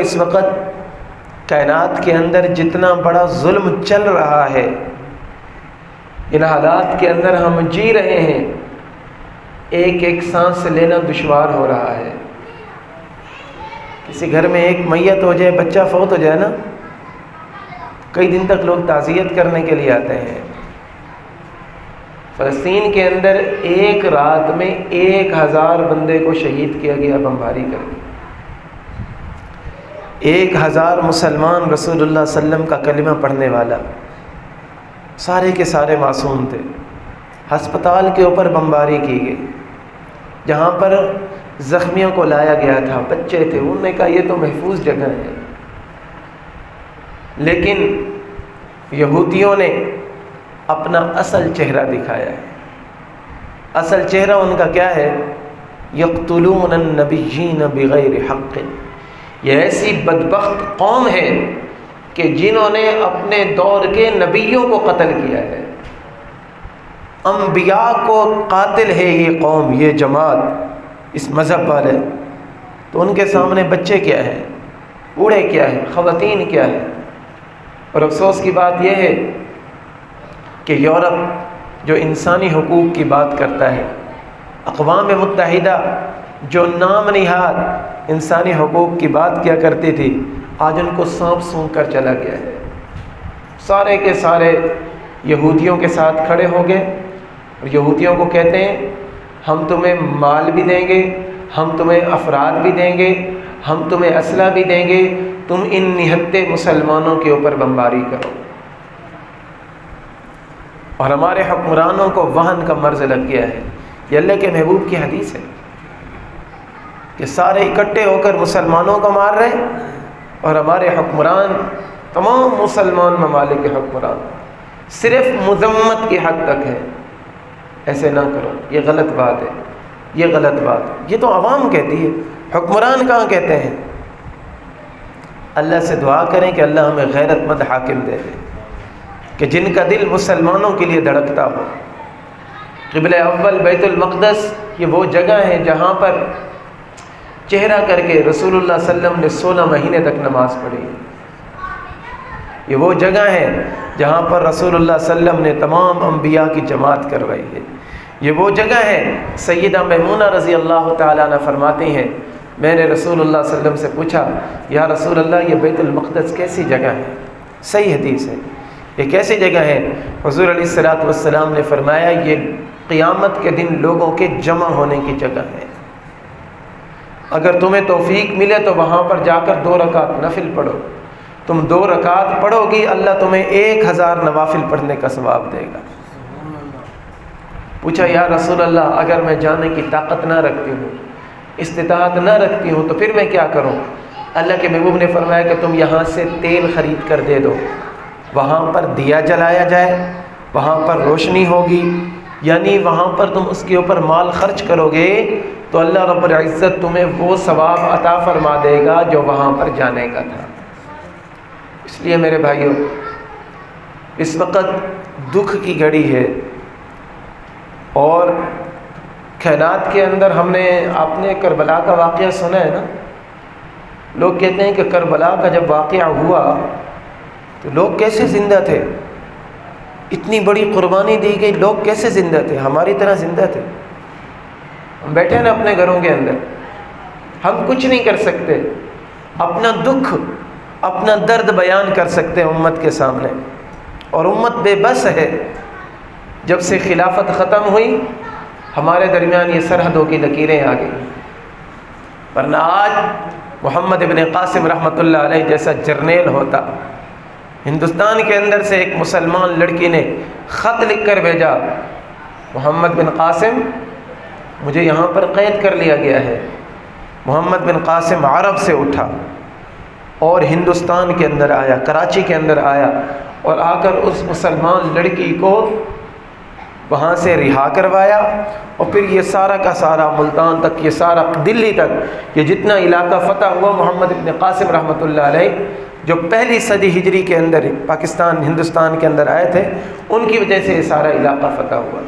اس وقت کائنات کے اندر جتنا بڑا ظلم چل رہا ہے، ان حالات کے اندر ہم جی رہے ہیں، ایک ایک سانس لینا دشوار ہو رہا ہے۔ کسی گھر میں ایک میت ہو جائے، بچہ فوت ہو جائے نا، کئی دن تک لوگ تعزیت کرنے کے لیے آتے ہیں۔ فلسطین کے اندر ایک رات میں 1000 بندے کو شہید کیا گیا بمباری کر کے۔ 1000 مسلمان رسول اللہ صلی اللہ علیہ وسلم کا کلمہ پڑھنے والا، سارے کے سارے معصوم تھے۔ ہسپتال کے اوپر بمباری کی گئی، جہاں پر زخمیوں کو لایا گیا تھا، بچے تھے، انہوں نے کہا یہ تو محفوظ جگہ ہے، لیکن یہودیوں نے اپنا اصل چہرہ دکھایا ہے۔ اصل چہرہ ان کا کیا ہے؟ یقتلون النبیین بغیر حق۔ یہ ایسی بدبخت قوم ہے کہ جنہوں نے اپنے دور کے نبیوں کو قتل کیا ہے، انبیاء کو قاتل ہے یہ قوم، یہ جماعت، اس مذہب والے۔ تو ان کے سامنے بچے کیا ہیں، بوڑھے کیا ہیں، خواتین کیا ہیں۔ اور افسوس کی بات یہ ہے کہ یورپ جو انسانی حقوق کی بات کرتا ہے، اقوام متحدہ جو نام نہاد انسانی حقوق کی بات کیا کرتی تھی، آج ان کو سانپ سونگھ کر چلا گیا ہے۔ سارے کے سارے یہودیوں کے ساتھ کھڑے ہو گئے اور یہودیوں کو کہتے ہیں ہم تمہیں مال بھی دیں گے، ہم تمہیں افراد بھی دیں گے، ہم تمہیں اسلحہ بھی دیں گے، تم ان نہتے مسلمانوں کے اوپر بمباری کرو۔ اور ہمارے حکمرانوں کو وہن کا مرض لگ گیا ہے۔ یہ اللہ کے محبوب کی حدیث ہے کہ سارے اکٹھے ہو کر مسلمانوں کو مار رہے، اور ہمارے حکمران، تمام مسلمان ممالک کے حکمران صرف مذمت کی حد تک ہے۔ ایسے نہ کرو، یہ غلط بات ہے، یہ غلط بات ہے۔ یہ تو عوام کہتی ہے، حکمران کہاں کہتے ہیں؟ اللہ سے دعا کریں کہ اللہ ہمیں غیرت مند حاکم دے دے کہ جن کا دل مسلمانوں کے لیے دھڑکتا ہو۔ قبلہ اول بیت المقدس یہ وہ جگہ ہے جہاں پر چہرہ کر کے رسول اللہ صلی اللہ علیہ وسلم نے 16 مہینے تک نماز پڑھی۔ یہ وہ جگہ ہے جہاں پر رسول اللہ صلی اللہ علیہ وسلم نے تمام انبیاء کی جماعت کروائی ہے۔ یہ وہ جگہ ہے، سیدہ میمونہ رضی اللہ تعالیٰ عنہ فرماتی ہیں میں نے رسول اللہ صلی اللہ علیہ وسلم سے پوچھا یا رسول اللہ یہ بیت المقدس کیسی جگہ ہے؟ صحیح حدیث ہے، یہ کیسی جگہ ہے؟ حضور علیہ الصلوۃ والسلام نے فرمایا یہ قیامت کے دن لوگوں کے جمع ہونے کی جگہ ہے۔ اگر تمہیں توفیق ملے تو وہاں پر جا کر 2 رکعت نفل پڑھو، تم 2 رکعت پڑھو گی، اللہ تمہیں 1000 نوافل پڑھنے کا ثواب دے گا۔ پوچھا یا رسول اللہ اگر میں جانے کی طاقت نہ رکھتی ہوں، استطاعت نہ رکھتی ہوں تو پھر میں کیا کروں؟ اللہ کے محبوب نے فرمایا کہ تم یہاں سے تیل خرید کر دے دو، وہاں پر دیا جلایا جائے، وہاں پر روشنی ہوگی، یعنی وہاں پر تم اس کے اوپر مال خرچ کرو گے تو اللہ رب العزت تمہیں وہ ثواب عطا فرما دے گا جو وہاں پر جانے کا تھا۔ اس لیے میرے بھائیوں، اس وقت دکھ کی گھڑی ہے، اور کائنات کے اندر آپ نے کربلا کا واقعہ سنا ہے نا؟ لوگ کہتے ہیں کہ کربلا کا جب واقعہ ہوا تو لوگ کیسے زندہ تھے؟ اتنی بڑی قربانی دی گئی، لوگ کیسے زندہ تھے؟ ہماری طرح زندہ تھے؟ ہم بیٹھے نا اپنے گھروں کے اندر، ہم کچھ نہیں کر سکتے، اپنا دکھ اپنا درد بیان کر سکتے ہیں امت کے سامنے، اور امت بے بس ہے۔ جب سے خلافت ختم ہوئی ہمارے درمیان یہ سرحدوں کی لکیریں آ گئی، ورنہ آج محمد ابن قاسم رحمۃ اللہ علیہ جیسا جرنیل ہوتا، ہندوستان کے اندر سے ایک مسلمان لڑکی نے خط لکھ کر بھیجا محمد بن قاسم مجھے یہاں پر قید کر لیا گیا ہے۔ محمد بن قاسم عرب سے اٹھا اور ہندوستان کے اندر آیا، کراچی کے اندر آیا، اور آ کر اس مسلمان لڑکی کو وہاں سے رہا کروایا، اور پھر یہ سارا کا سارا ملتان تک، یہ سارا دلی تک، یہ جتنا علاقہ فتح ہوا محمد ابن قاسم رحمۃ اللہ علیہ جو پہلی صدی ہجری کے اندر پاکستان ہندوستان کے اندر آئے تھے، ان کی وجہ سے یہ سارا علاقہ فتح ہوا۔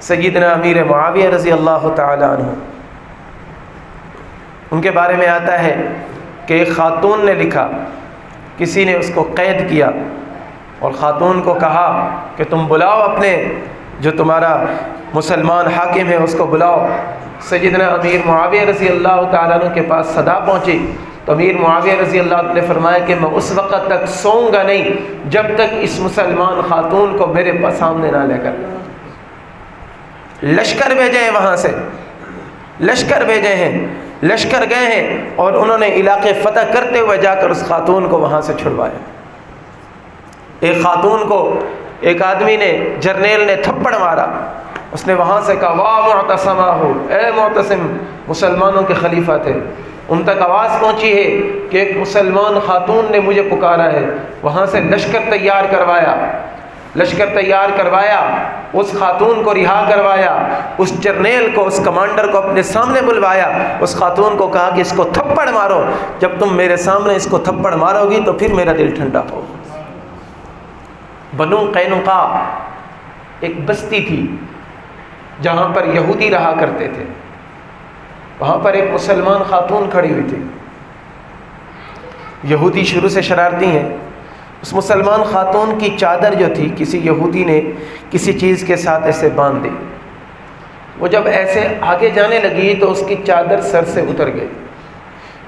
سیدنا امیر معاویہ رضی اللہ تعالی عنہ، ان کے بارے میں آتا ہے کہ ایک خاتون نے لکھا، کسی نے اس کو قید کیا اور خاتون کو کہا کہ تم بلاؤ اپنے جو تمہارا مسلمان حاکم ہے اس کو بلاؤ۔ سیدنا امیر معاویہ رضی اللہ تعالیٰ عنہ کے پاس صدا پہنچی تو امیر معاویہ رضی اللہ عنہ نے فرمایا کہ میں اس وقت تک سوؤں گا نہیں جب تک اس مسلمان خاتون کو میرے سامنے نہ لے کر۔ لشکر بھیجے ہیں، وہاں سے لشکر بھیجے ہیں، لشکر گئے ہیں اور انہوں نے علاقے فتح کرتے ہوئے جا کر اس خاتون کو وہاں سے چھڑوایا۔ ایک خاتون کو ایک آدمی نے، جرنیل نے تھپڑ مارا، اس نے وہاں سے کہا واہ معتصمہ ہو، اے معتصم، مسلمانوں کے خلیفہ تھے، ان تک آواز پہنچی ہے کہ ایک مسلمان خاتون نے مجھے پکارا ہے۔ وہاں سے لشکر تیار کروایا، لشکر تیار کروایا، اس خاتون کو رہا کروایا، اس جرنیل کو، اس کمانڈر کو اپنے سامنے بلوایا، اس خاتون کو کہا کہ اس کو تھپڑ مارو، جب تم میرے سامنے اس کو تھپڑ مارو گی تو پھر میرا دل ٹھنڈا ہوگا۔ بنو قینقاع ایک بستی تھی جہاں پر یہودی رہا کرتے تھے، وہاں پر ایک مسلمان خاتون کھڑی ہوئی تھی۔ یہودی شروع سے شرارتی ہیں، اس مسلمان خاتون کی چادر جو تھی کسی یہودی نے کسی چیز کے ساتھ ایسے باندھ دی، وہ جب ایسے آگے جانے لگی تو اس کی چادر سر سے اتر گئی۔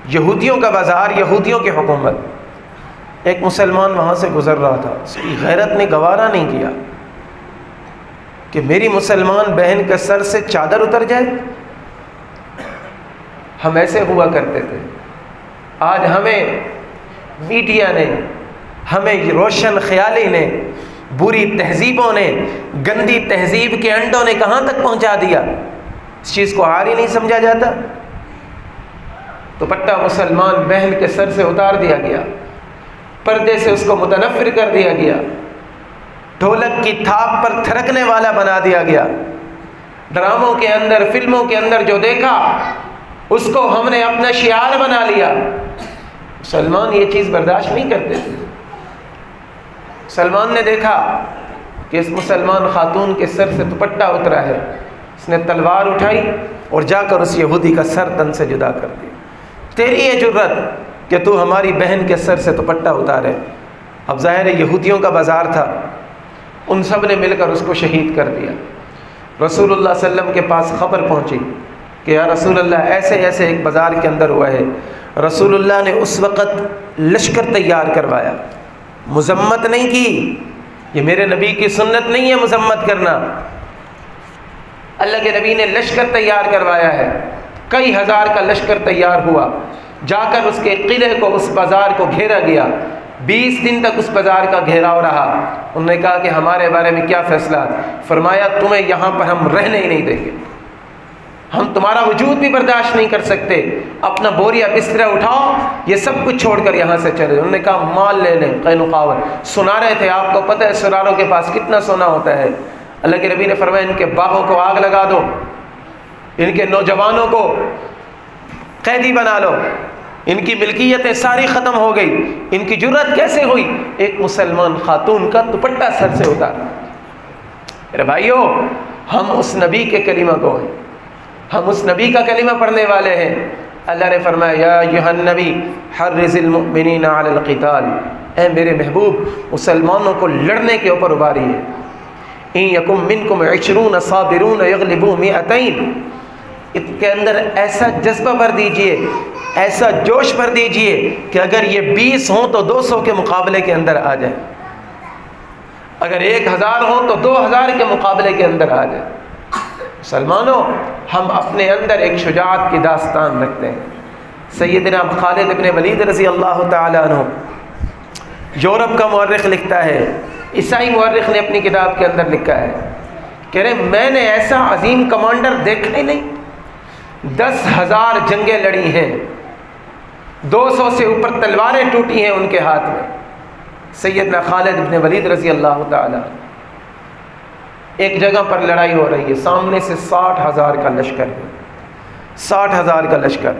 یہودیوں کا بازار، یہودیوں کی حکومت، ایک مسلمان وہاں سے گزر رہا تھا، اس کی غیرت نے گوارا نہیں کیا کہ میری مسلمان بہن کے سر سے چادر اتر جائے۔ ہم ایسے ہوا کرتے تھے، آج ہمیں میڈیا نے، ہمیں روشن خیالی نے، بری تہذیبوں نے، گندی تہذیب کے انڈوں نے کہاں تک پہنچا دیا، اس چیز کو عار ہی نہیں سمجھا جاتا۔ دوپٹہ مسلمان بہن کے سر سے اتار دیا گیا، پردے سے اس کو متنفر کر دیا گیا، ڈھولک کی تھاپ پر تھرکنے والا بنا دیا گیا۔ ڈراموں کے اندر، فلموں کے اندر جو دیکھا اس کو ہم نے اپنا شعار بنا لیا۔ مسلمان یہ چیز برداشت نہیں کرتے تھے۔ سلمان نے دیکھا کہ اس مسلمان خاتون کے سر سے دوپٹہ اترا ہے، اس نے تلوار اٹھائی اور جا کر اس یہودی کا سر تن سے جدا کر دیا۔ تیری یہ جرت کہ تو ہماری بہن کے سر سے دوپٹہ اتارے۔ اب ظاہر ہے یہودیوں کا بازار تھا، ان سب نے مل کر اس کو شہید کر دیا۔ رسول اللہ صلی اللہ علیہ وسلم کے پاس خبر پہنچی کہ یا رسول اللہ ایسے ایسے ایک بازار کے اندر ہوا ہے۔ رسول اللہ نے اس وقت لشکر تیار کروایا، مذمت نہیں کی، یہ میرے نبی کی سنت نہیں ہے مذمت کرنا۔ اللہ کے نبی نے لشکر تیار کروایا ہے، کئی ہزار کا لشکر تیار ہوا، جا کر اس کے قلعے کو، اس بازار کو گھیرا گیا۔ 20 دن تک اس بازار کا گھیراؤ رہا۔ انہوں نے کہا کہ ہمارے بارے میں کیا فیصلہ؟ فرمایا تمہیں یہاں پر ہم رہنے ہی نہیں دیں گے، ہم تمہارا وجود بھی برداشت نہیں کر سکتے، اپنا بوریا بستر اٹھاؤ، یہ سب کچھ چھوڑ کر یہاں سے چلے۔ انہوں نے کہا مال لے لیں۔ قینقاع سنا رہے تھے، آپ کو پتہ ہے سراروں کے پاس کتنا سونا ہوتا ہے۔ اللہ کے نبی نے فرمایا ان کے باغوں کو آگ لگا دو، ان کے نوجوانوں کو قیدی بنا لو، ان کی ملکیتیں ساری ختم ہو گئی۔ ان کی جرت کیسے ہوئی؟ ایک مسلمان خاتون کا دوپٹہ سر سے اتارا۔ میرے بھائیو، ہم اس نبی کے کلمہ کو ہیں، ہم اس نبی کا کلمہ پڑھنے والے ہیں۔ اللہ نے فرمایا یا ایھا النبی حرض المؤمنین علی القتال، اے میرے محبوب مسلمانوں کو لڑنے کے اوپر ابھاریے۔ ان یکم منکم 20 صابرون یغلبوا 200، اس کے اندر ایسا جذبہ بھر دیجئے، ایسا جوش بھر دیجئے کہ اگر یہ 20 ہوں تو 200 کے مقابلے کے اندر آ جائیں، اگر 1000 ہوں تو 2000 کے مقابلے کے اندر آ جائیں۔ مسلمانوں، ہم اپنے اندر ایک شجاعت کی داستان رکھتے ہیں۔ سیدنا خالد ابن ولید رضی اللہ تعالیٰ عنہ، یورپ کا مورخ لکھتا ہے، عیسائی مورخ نے اپنی کتاب کے اندر لکھا ہے، کہہ رہے میں نے ایسا عظیم کمانڈر دیکھا ہی نہیں، 10,000 جنگیں لڑی ہیں، 200 سے اوپر تلواریں ٹوٹی ہیں ان کے ہاتھ میں۔ سیدنا خالد ابن ولید رضی اللہ تعالیٰ، ایک جگہ پر لڑائی ہو رہی ہے، سامنے سے 60,000 کا لشکر ہے، 60,000 کا لشکر۔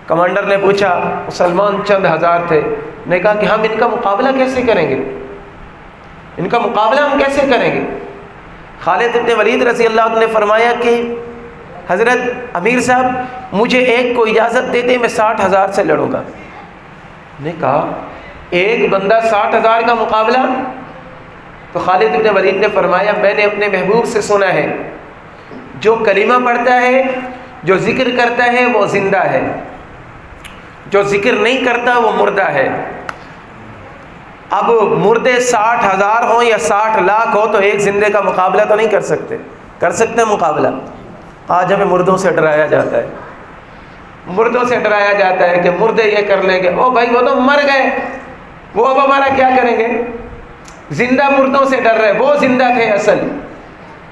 کمانڈر نے پوچھا، مسلمان چند ہزار تھے، نے کہا کہ ہم ان کا مقابلہ کیسے کریں گے، ان کا مقابلہ ہم کیسے کریں گے؟ خالد ابن ولید رضی اللہ عنہ نے فرمایا کہ حضرت امیر صاحب مجھے ایک کو اجازت دے دیں، میں 60,000 سے لڑوں گا۔ نے کہا ایک بندہ 60,000 کا مقابلہ؟ تو خالد بن ولید نے فرمایا میں نے اپنے محبوب سے سنا ہے جو کلمہ پڑھتا ہے، جو ذکر کرتا ہے وہ زندہ ہے، جو ذکر نہیں کرتا وہ مردہ ہے۔ اب مردے 60,000 ہوں یا 60 لاکھ ہو تو ایک زندے کا مقابلہ تو نہیں کر سکتے، کر سکتے مقابلہ؟ آج ہمیں مردوں سے ڈرایا جاتا ہے، مردوں سے ڈرایا جاتا ہے کہ مردے یہ کر لیں گے، او بھائی وہ تو مر گئے، وہ اب ہمارا کیا کریں گے؟ زندہ مردوں سے ڈر رہے، وہ زندہ تھے اصل۔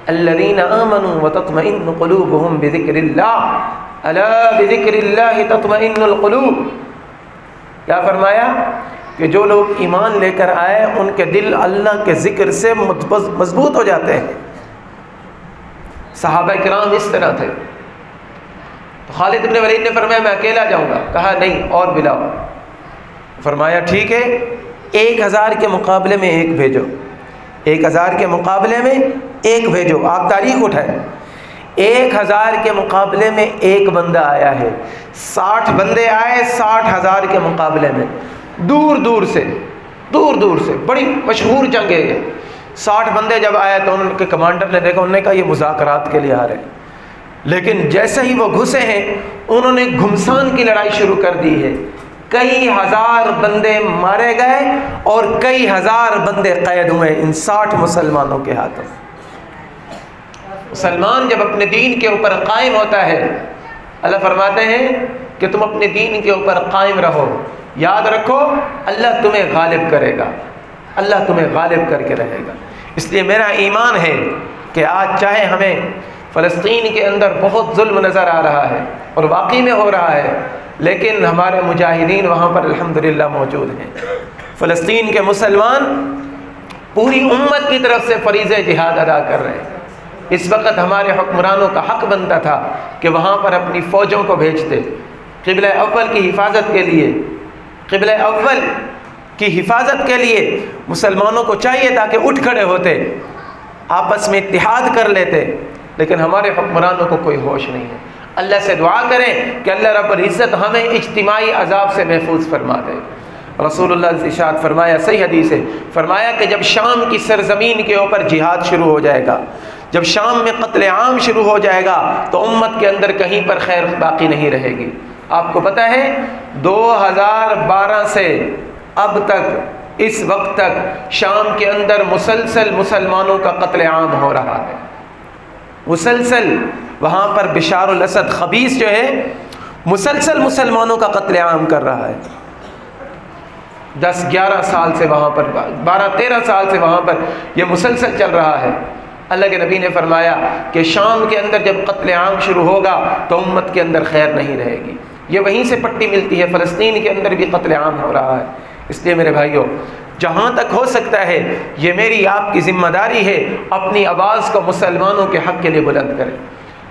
الذین آمنوا وتطمئن قلوبهم بذکر اللہ الا بذکر اللہ تطمئن القلوب۔ کیا فرمایا کہ جو لوگ ایمان لے کر آئے ان کے دل اللہ کے ذکر سے مضبوط ہو جاتے ہیں۔ صحابہ کرام اس طرح تھے۔ تو خالد بن ولید نے فرمایا میں اکیلا جاؤں گا، کہا نہیں اور بلاؤ۔ فرمایا ٹھیک ہے 1,000 کے مقابلے میں ایک بھیجو، 1,000 کے مقابلے میں ایک بھیجو۔ آپ تاریخ اٹھائیں، 1,000 کے مقابلے میں ایک بندہ آیا ہے، 60 بندے آئے 60,000 کے مقابلے میں، دور دور سے بڑی مشہور جنگ ہے یہ۔ 60 بندے جب آئے تو ان کے کمانڈر نے دیکھا، انہوں نے کہا یہ مذاکرات کے لیے آ رہے ہیں، لیکن جیسے ہی وہ گھسے ہیں انہوں نے گھمسان کی لڑائی شروع کر دی ہے۔ کئی ہزار بندے مارے گئے اور کئی ہزار بندے قید ہوئے ان 60 مسلمانوں کے ہاتھوں۔ مسلمان جب اپنے دین کے اوپر قائم ہوتا ہے، اللہ فرماتے ہیں کہ تم اپنے دین کے اوپر قائم رہو، یاد رکھو اللہ تمہیں غالب کرے گا، اللہ تمہیں غالب کر کے رہے گا۔ اس لیے میرا ایمان ہے کہ آج چاہے ہمیں فلسطین کے اندر بہت ظلم نظر آ رہا ہے اور واقعی میں ہو رہا ہے، لیکن ہمارے مجاہدین وہاں پر الحمدللہ موجود ہیں۔ فلسطین کے مسلمان پوری امت کی طرف سے فریضہ جہاد ادا کر رہے ہیں۔ اس وقت ہمارے حکمرانوں کا حق بنتا تھا کہ وہاں پر اپنی فوجوں کو بھیجتے قبلہ اول کی حفاظت کے لیے، قبلہ اول کی حفاظت کے لیے مسلمانوں کو چاہیے تاکہ اٹھ کھڑے ہوتے، آپس میں اتحاد کر لیتے، لیکن ہمارے حکمرانوں کو کوئی ہوش نہیں ہے۔ اللہ سے دعا کریں کہ اللہ رب العزت ہمیں اجتماعی عذاب سے محفوظ فرما دے۔ رسول اللہ نے ارشاد فرمایا، صحیح حدیث ہے، فرمایا کہ جب شام کی سرزمین کے اوپر جہاد شروع ہو جائے گا، جب شام میں قتل عام شروع ہو جائے گا تو امت کے اندر کہیں پر خیر باقی نہیں رہے گی۔ آپ کو پتہ ہے 2012 سے اب تک اس وقت تک شام کے اندر مسلسل مسلمانوں کا قتل عام ہو رہا ہے، مسلسل وہاں پر بشار الاسد خبیث جو ہے مسلسل مسلمانوں کا قتل عام کر رہا ہے۔ 10-11 سال سے وہاں پر 12-13 سال سے وہاں پر یہ مسلسل چل رہا ہے۔ اللہ کے نبی نے فرمایا کہ شام کے اندر جب قتل عام شروع ہوگا تو امت کے اندر خیر نہیں رہے گی۔ یہ وہیں سے پٹی ملتی ہے، فلسطین کے اندر بھی قتل عام ہو رہا ہے۔ اس لیے میرے بھائیوں، جہاں تک ہو سکتا ہے یہ میری آپ کی ذمہ داری ہے، اپنی آواز کو مسلمانوں کے حق کے لیے بلند کریں۔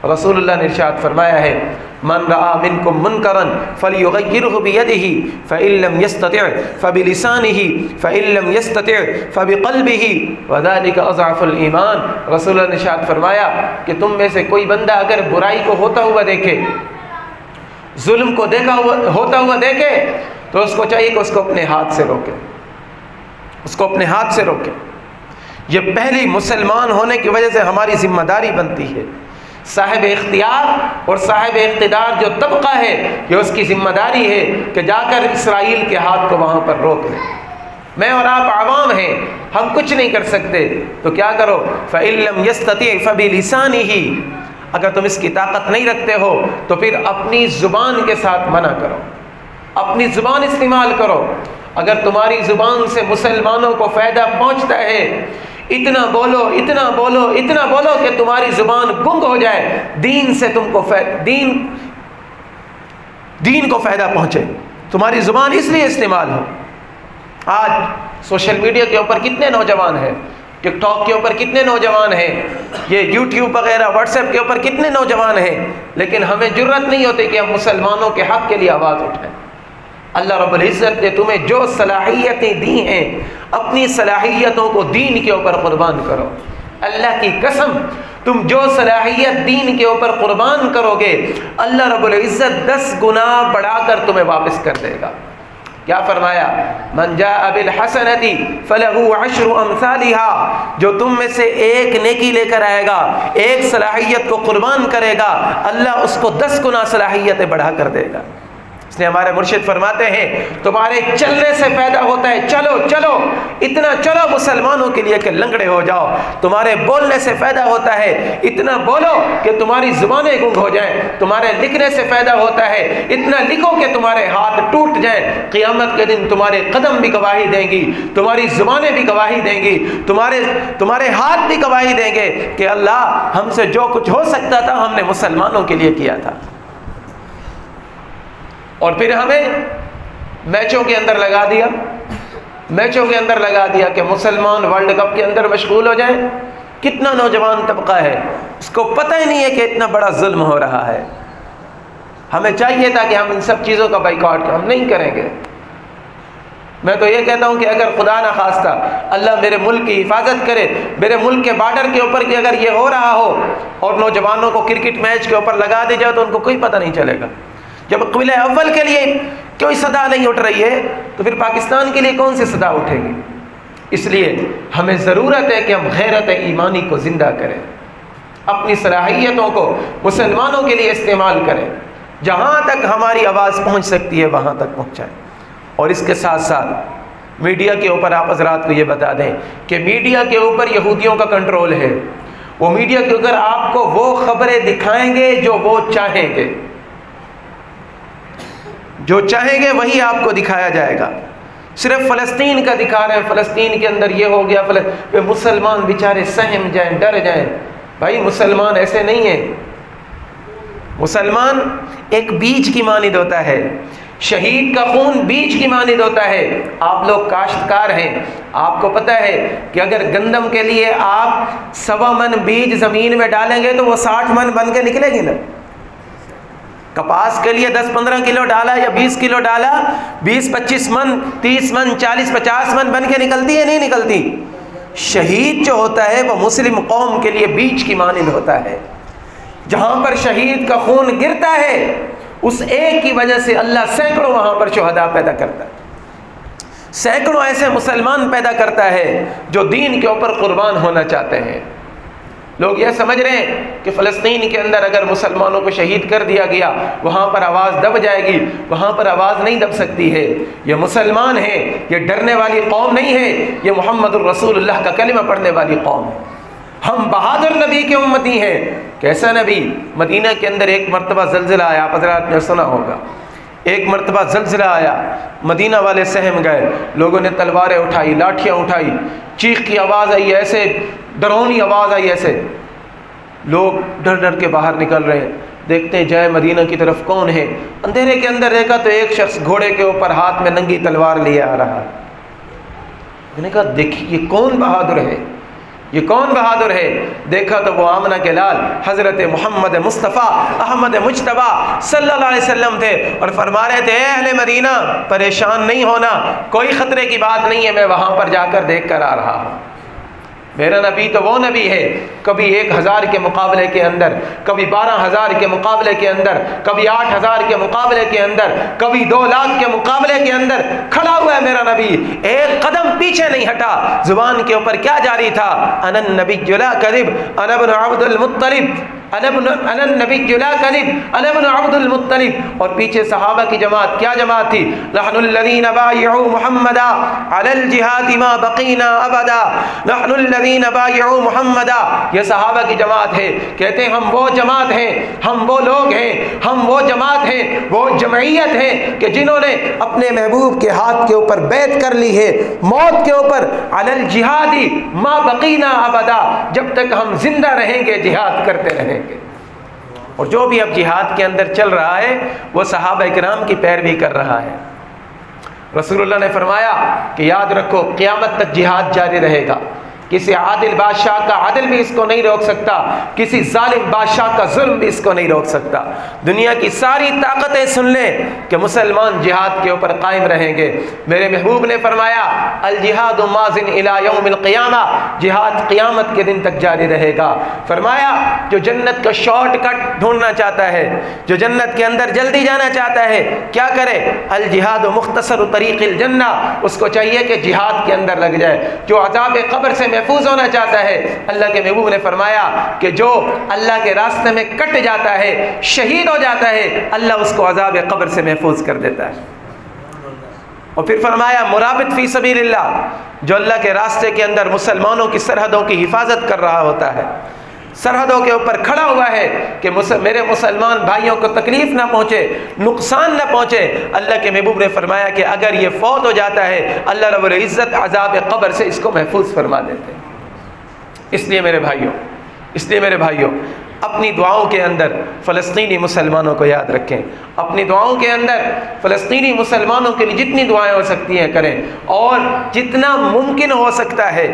رسول اللہ نے ارشاد فرمایا ہے، من رأى منكم منكرا فليغيره بيده فإن لم يستطع فبلسانه فإن لم يستطع فبقلبه وذلك أضعف الإيمان۔ رسول اللہ نے ارشاد فرمایا کہ تم میں سے کوئی بندہ اگر برائی کو ہوتا ہوا دیکھے، ظلم کو ہوتا ہوا دیکھے، تو اس کو چاہیے کہ اس کو اپنے ہاتھ سے روکے، اس کو اپنے ہاتھ سے روکے۔ یہ پہلی مسلمان ہونے کی وجہ سے ہماری ذمہ داری بنتی ہے۔ صاحب اختیار اور صاحب اقتدار جو طبقہ ہے، یہ اس کی ذمہ داری ہے کہ جا کر اسرائیل کے ہاتھ کو وہاں پر روک لیں۔ میں اور آپ عوام ہیں، ہم کچھ نہیں کر سکتے، تو کیا کرو؟ فَإِن لَّمْ يَسْتَطِعْ فَبِلِسَانِهِ۔ اگر تم اس کی طاقت نہیں رکھتے ہو تو پھر اپنی زبان کے ساتھ منع کرو، اپنی زبان استعمال کرو۔ اگر تمہاری زبان سے مسلمانوں کو فائدہ پہنچتا ہے، اتنا بولو اتنا بولو اتنا بولو کہ تمہاری زبان گنگ ہو جائے، دین سے تم کو دین کو فائدہ پہنچے، تمہاری زبان اس لیے استعمال ہو۔ آج سوشل میڈیا کے اوپر کتنے نوجوان ہیں، ٹک ٹاک کے اوپر کتنے نوجوان ہیں، یہ یوٹیوب وغیرہ واٹس ایپ کے اوپر کتنے نوجوان ہیں، لیکن ہمیں جرت نہیں ہوتی کہ ہم مسلمانوں کے حق کے لیے آواز اٹھائیں۔ اللہ رب العزت نے تمہیں جو صلاحیتیں دی ہیں، اپنی صلاحیتوں کو دین کے اوپر قربان کرو۔ اللہ کی قسم، تم جو صلاحیت دین کے اوپر قربان کرو گے، اللہ رب العزت 10 گنا بڑھا کر تمہیں واپس کر دے گا۔ کیا فرمایا؟ من جاء بالحسنتی فلہ عشر امثالہا، جو تم میں سے ایک نیکی لے کر آئے گا، ایک صلاحیت کو قربان کرے گا، اللہ اس کو 10 گنا صلاحیتیں بڑھا کر دے گا۔ اس نے ہمارے مرشد فرماتے ہیں تمہارے چلنے سے پیدا ہوتا ہے، چلو چلو، اتنا چلو مسلمانوں کے لیے کہ لنگڑے ہو جاؤ۔ تمہارے بولنے سے پیدا ہوتا ہے، اتنا بولو کہ تمہاری زبانیں گنگ ہو جائیں۔ تمہارے لکھنے سے پیدا ہوتا ہے، اتنا لکھو کہ تمہارے ہاتھ ٹوٹ جائیں۔ قیامت کے دن تمہارے قدم بھی گواہی دیں گی، تمہاری زبانیں بھی گواہی دیں گی، تمہارے ہاتھ بھی گواہی دیں گے کہ اللہ ہم سے جو کچھ ہو سکتا تھا ہم نے مسلمانوں کے لیے کیا تھا۔ اور پھر ہمیں میچوں کے اندر لگا دیا، میچوں کے اندر لگا دیا کہ مسلمان ورلڈ کپ کے اندر مشغول ہو جائیں۔ کتنا نوجوان طبقہ ہے اس کو پتہ ہی نہیں ہے کہ اتنا بڑا ظلم ہو رہا ہے۔ ہمیں چاہیے تھا کہ ہم ان سب چیزوں کا بائیکاٹ کریں، ہم نہیں کریں گے۔ میں تو یہ کہتا ہوں کہ اگر خدا نہ خواستہ اللہ میرے ملک کی حفاظت کرے، میرے ملک کے بارڈر کے اوپر کہ اگر یہ ہو رہا ہو اور نوجوانوں کو کرکٹ میچ کے اوپر لگا دی جائے تو ان کو کوئی پتہ نہیں چلے گا۔ جب قبلہ اول کے لیے کوئی صدا نہیں اٹھ رہی ہے تو پھر پاکستان کے لیے کون سی صدا اٹھے گی؟ اس لیے ہمیں ضرورت ہے کہ ہم غیرت ایمانی کو زندہ کریں، اپنی صلاحیتوں کو مسلمانوں کے لیے استعمال کریں، جہاں تک ہماری آواز پہنچ سکتی ہے وہاں تک پہنچائیں۔ اور اس کے ساتھ ساتھ میڈیا کے اوپر آپ حضرات کو یہ بتا دیں کہ میڈیا کے اوپر یہودیوں کا کنٹرول ہے۔ وہ میڈیا کے اوپر آپ کو وہ خبریں دکھائیں گے جو وہ چاہیں گے، جو چاہیں گے وہی آپ کو دکھایا جائے گا۔ صرف فلسطین کا دکھا رہے ہیں، فلسطین کے اندر یہ ہو گیا، مسلمان بیچارے سہم جائیں، ڈر جائیں۔ بھائی مسلمان ایسے نہیں ہیں، مسلمان ایک بیج کی مانند ہوتا ہے، شہید کا خون بیج کی مانند ہوتا ہے۔ آپ لوگ کاشتکار ہیں، آپ کو پتہ ہے کہ اگر گندم کے لیے آپ 1.25 من بیج زمین میں ڈالیں گے تو وہ 60 من بن کے نکلے گی نا۔ کپاس کے لیے 10-15 کلو ڈالا یا 20 کلو ڈالا، 20-25 من، 30 من، 40-50 من بن کے نکلتی ہے نہیں نکلتی؟ شہید جو ہوتا ہے وہ مسلم قوم کے لیے بیج کی مانند ہوتا ہے۔ جہاں پر شہید کا خون گرتا ہے اس ایک کی وجہ سے اللہ سینکڑوں وہاں پر شہداء پیدا کرتا ہے، سینکڑوں ایسے مسلمان پیدا کرتا ہے جو دین کے اوپر قربان ہونا چاہتے ہیں۔ لوگ یہ سمجھ رہے ہیں کہ فلسطین کے اندر اگر مسلمانوں کو شہید کر دیا گیا وہاں پر آواز دب جائے گی، وہاں پر آواز نہیں دب سکتی ہے۔ یہ مسلمان ہیں، یہ ڈرنے والی قوم نہیں ہے، یہ محمد الرسول اللہ کا کلمہ پڑھنے والی قوم ہے۔ ہم بہادر نبی کے امتی ہیں۔ کیسا نبی؟ مدینہ کے اندر ایک مرتبہ زلزلہ آیا، آپ حضرات نے سنا ہوگا، ایک مرتبہ زلزلہ آیا، مدینہ والے سہم گئے، لوگوں نے تلواریں اٹھائی، لاٹھیاں اٹھائی، چیخ کی آواز آئی، ایسے ڈرونی آواز آئی، ایسے لوگ ڈر ڈر کے باہر نکل رہے ہیں، دیکھتے ہیں جائے مدینہ کی طرف کون ہے۔ اندھیرے کے اندر دیکھا تو ایک شخص گھوڑے کے اوپر ہاتھ میں ننگی تلوار لیے آ رہا ہے۔ میں نے کہا دیکھیے یہ کون بہادر ہے، یہ کون بہادر ہے؟ دیکھا تو وہ آمنہ کے لال حضرت محمد مصطفیٰ احمد مجتبیٰ صلی اللہ علیہ وسلم تھے، اور فرما رہے تھے اے اہل مدینہ پریشان نہیں ہونا، کوئی خطرے کی بات نہیں ہے، میں وہاں پر جا کر دیکھ کر آ رہا ہوں۔ میرا نبی تو وہ نبی ہے، کبھی 1000 کے مقابلے کے اندر، کبھی 12000 کے مقابلے کے اندر، کبھی 8000 کے مقابلے کے اندر، کبھی 2 لاکھ کے مقابلے کے اندر کھڑا ہوا ہے میرا نبی، ایک قدم پیچھے نہیں ہٹا۔ زبان کے اوپر کیا جاری تھا؟ انا النبی لا کذب، انا ابن عبد المطلب، انا النبی لا کذب، انا ابن عبد المطلب۔ اور پیچھے صحابہ کی جماعت، کیا جماعت تھی؟ نحن الذین بایعوا محمدا علی الجہاد ما بقینا ابدا، نحن الذین بایعوا محمدا۔ یہ صحابہ کی جماعت ہے، کہتے ہیں ہم وہ جماعت ہیں، ہم وہ لوگ ہیں، ہم وہ جماعت ہیں، وہ جمعیت ہیں کہ جنہوں نے اپنے محبوب کے ہاتھ کے اوپر بیعت کر لی ہے، موت کے اوپر، علی الجہاد ما بقینا ابدا، جب تک ہم زندہ رہیں گے جہاد کرتے رہیں گے۔ اور جو بھی اب جہاد کے اندر چل رہا ہے وہ صحابہ کرام کی پیروی کر رہا ہے۔ رسول اللہ نے فرمایا کہ یاد رکھو قیامت تک جہاد جاری رہے گا، کسی عادل بادشاہ کا عدل بھی اس کو نہیں روک سکتا، کسی ظالم بادشاہ کا ظلم بھی اس کو نہیں روک سکتا۔ دنیا کی ساری طاقتیں سن لیں کہ مسلمان جہاد کے اوپر قائم رہیں گے۔ میرے محبوب نے فرمایا الجہاد ماضٍ الی یوم القیامہ، جہاد قیامت کے دن تک جاری رہے گا۔ فرمایا جو جنت کا شارٹ کٹ ڈھونڈنا چاہتا ہے، جو جنت کے اندر جلدی جانا چاہتا ہے، کیا کرے؟ الجہاد مختصر طریق الجنہ، اس کو چاہیے کہ جہاد کے اندر لگ جائے۔ جو عذاب قبر سے محفوظ ہونا چاہتا ہے، اللہ کے محبوب نے فرمایا کہ جو اللہ کے راستے میں کٹ جاتا ہے، شہید ہو جاتا ہے، اللہ اس کو عذاب قبر سے محفوظ کر دیتا ہے۔ اور پھر فرمایا مرابط فی سبیل اللہ، جو اللہ کے راستے کے اندر مسلمانوں کی سرحدوں کی حفاظت کر رہا ہوتا ہے، سرحدوں کے اوپر کھڑا ہوا ہے کہ میرے مسلمان بھائیوں کو تکلیف نہ پہنچے، نقصان نہ پہنچے۔ اللہ کے محبوب نے فرمایا کہ اگر یہ فوت ہو جاتا ہے، اللہ رب العزت عذاب قبر سے اس کو محفوظ فرما دیتے ہیں۔ اس لیے میرے بھائیوں اپنی دعاؤں کے اندر فلسطینی مسلمانوں کو یاد رکھیں، اپنی دعاؤں کے اندر فلسطینی مسلمانوں کے لیے جتنی دعائیں ہو سکتی ہیں کریں، اور جتنا ممکن ہو سکتا ہے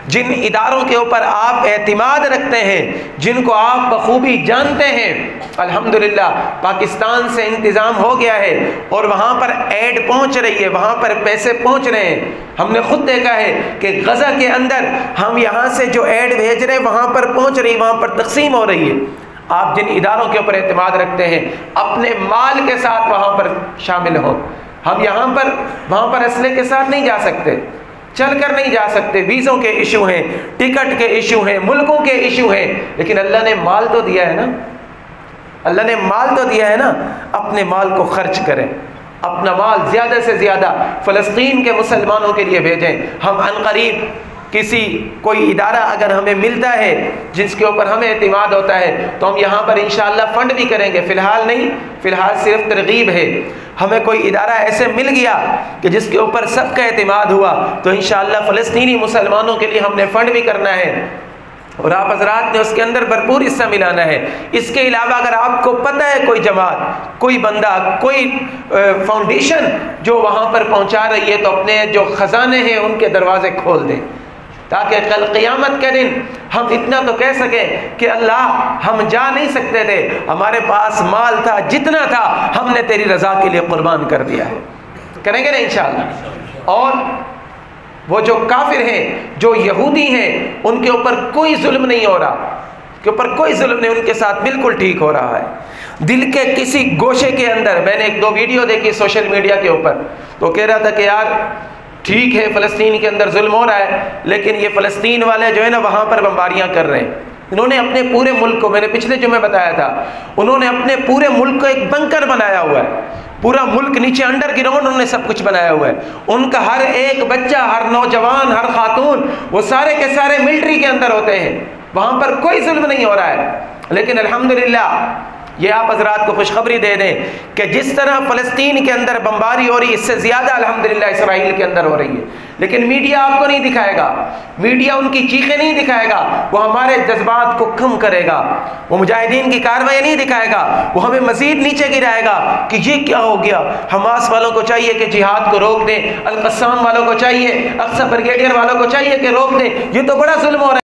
جن اداروں کے اوپر آپ اعتماد رکھتے ہیں، جن کو آپ بخوبی جانتے ہیں، الحمدللہ پاکستان سے انتظام ہو گیا ہے اور وہاں پر ایڈ پہنچ رہی ہے، وہاں پر پیسے پہنچ رہے ہیں۔ ہم نے خود دیکھا ہے کہ غزہ کے اندر ہم یہاں سے جو ایڈ بھیج رہے ہیں وہاں پر پہنچ رہی، وہاں پر تقسیم ہو رہی ہے۔ آپ جن اداروں کے اوپر اعتماد رکھتے ہیں اپنے مال کے ساتھ وہاں پر شامل ہوں۔ ہم وہاں پر اسلحے کے ساتھ نہیں جا سکتے، چل کر نہیں جا سکتے، ویزوں کے ایشو ہیں، ٹکٹ کے ایشو ہیں، ملکوں کے ایشو ہیں، لیکن اللہ نے مال تو دیا ہے نا، اللہ نے مال تو دیا ہے نا، اپنے مال کو خرچ کریں، اپنا مال زیادہ سے زیادہ فلسطین کے مسلمانوں کے لیے بھیجیں۔ ہم عنقریب کوئی ادارہ اگر ہمیں ملتا ہے جس کے اوپر ہمیں اعتماد ہوتا ہے تو ہم یہاں پر انشاءاللہ فنڈ بھی کریں گے، فی الحال نہیں، فی الحال صرف ترغیب ہے۔ ہمیں کوئی ادارہ ایسے مل گیا کہ جس کے اوپر سب کا اعتماد ہوا تو انشاءاللہ فلسطینی مسلمانوں کے لیے ہم نے فنڈ بھی کرنا ہے، اور آپ حضرات نے اس کے اندر بھرپور حصہ ملانا ہے۔ اس کے علاوہ اگر آپ کو پتہ ہے کوئی جماعت، کوئی بندہ، کوئی فاؤنڈیشن جو وہاں پر پہنچا رہی ہے تو اپنے جو خزانے ہیں ان کے دروازے کھول دیں، تاکہ کل قیامت کے دن ہم اتنا تو کہہ سکیں کہ اللہ ہم جا نہیں سکتے تھے، ہمارے پاس مال تھا، جتنا تھا ہم نے تیری رضا کے لیے قربان کر دیا ہے۔ کریں گے نا انشاءاللہ۔ اور وہ جو کافر ہیں، جو یہودی ہیں، ان کے اوپر کوئی ظلم نہیں ہو رہا، ان کے ساتھ بالکل ٹھیک ہو رہا ہے۔ دل کے کسی گوشے کے اندر میں نے ایک دو ویڈیو دیکھی سوشل میڈیا کے اوپر، تو کہہ رہا تھا کہ یار ٹھیک ہے فلسطین کے اندر ظلم ہو رہا ہے، لیکن یہ فلسطین والے جو ہے نا وہاں پر بمباریاں کر رہے ہیں۔ انہوں نے اپنے پورے ملک کو، میں نے پچھلے جمعے بتایا تھا، انہوں نے اپنے پورے ملک کو ایک بنکر بنایا ہوا ہے، پورا ملک نیچے انڈر گراؤنڈ انہوں نے سب کچھ بنایا ہوا ہے۔ ان کا ہر ایک بچہ، ہر نوجوان، ہر خاتون، وہ سارے کے سارے ملٹری کے اندر ہوتے ہیں، وہاں پر کوئی ظلم نہیں ہو رہا ہے۔ لیکن الحمدللہ یہ آپ حضرات کو خوشخبری دے دیں کہ جس طرح فلسطین کے اندر بمباری ہو رہی ہے، اس سے زیادہ الحمدللہ اسرائیل کے اندر ہو رہی ہے، لیکن میڈیا آپ کو نہیں دکھائے گا، میڈیا ان کی چیخیں نہیں دکھائے گا، وہ ہمارے جذبات کو کم کرے گا، وہ مجاہدین کی کارروائی نہیں دکھائے گا، وہ ہمیں مزید نیچے گرائے گا کہ یہ کیا ہو گیا۔ حماس والوں کو چاہیے کہ جہاد کو روک دیں، القسام والوں کو چاہیے، اقصی بریگیڈیئر والوں کو چاہیے کہ روک دیں، یہ تو بڑا ظلم ہو رہا ہے۔